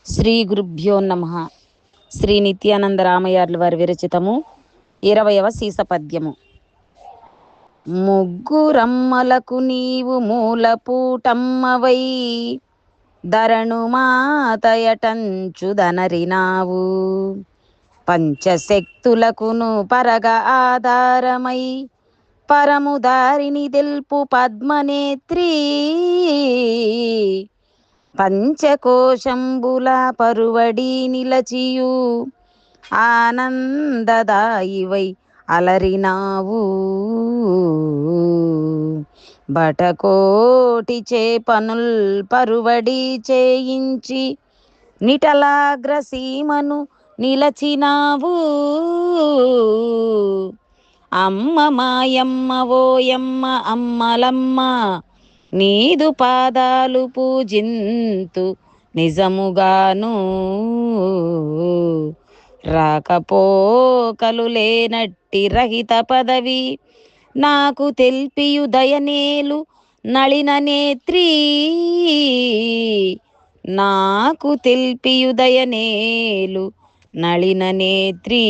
శ్రీ గురుభ్యో నమః. శ్రీ నిత్యానంద రామయార్ల వారి విరచితము 20వ సీసపద్యము. ముగ్గురమ్మలకు నీవు మూలపూటమ్మవై ధరణు మాతయటంచుదనరినావు. పంచశక్తులకును పరగ ఆధారమై పరము దారిని తెల్పు పద్మనేత్రీ. పంచకోశంబుల పరువడి నిలచియు ఆనందదాయివై అలరినావు. బటకోటి చేపనుల్ పరువడి చేయించి నిటలాగ్రసీమను నిలచినావు. అమ్మ మాయమ్మ ఓయమ్మ అమ్మలమ్మ నీదు పాదాలు పూజింతు నిజముగాను. రాకపోకలు లేనట్టి రహిత పదవి నాకు తెల్పియు దయనేలు నళిన నేత్రీ. నాకు తెల్పియు దయనేలు నళిన నేత్రీ.